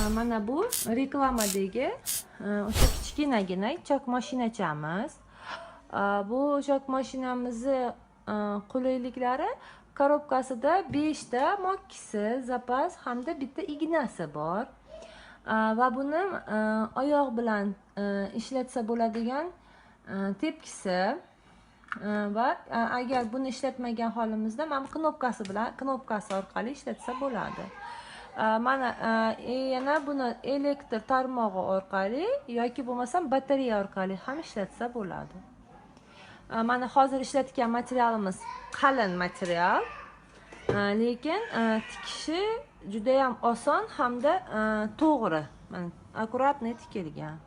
mana bu reklamadagi o'sha kichkinagina chok mashinachamiz. Bu chok mashinamizni qulayliklari korobkasida 5 ta mokkisi, zapas hamda bitta ignasi bor. Va buni oyoq bilan ishlatsa bo'ladigan tepkisi va agar buni ishlatmagan holimizda mana knopkasi orqali ishlatsa bo'ladi. Mana yana buni elektr tarmog'i orqali yoki bo'lmasam batareya orqali ham ishlatsa bo'ladi. Mana hozir ishlatgan materialimiz qalin material, lekin tikishi juda ham oson hamda to'g'ri. Mana akkuratniy tikilgan.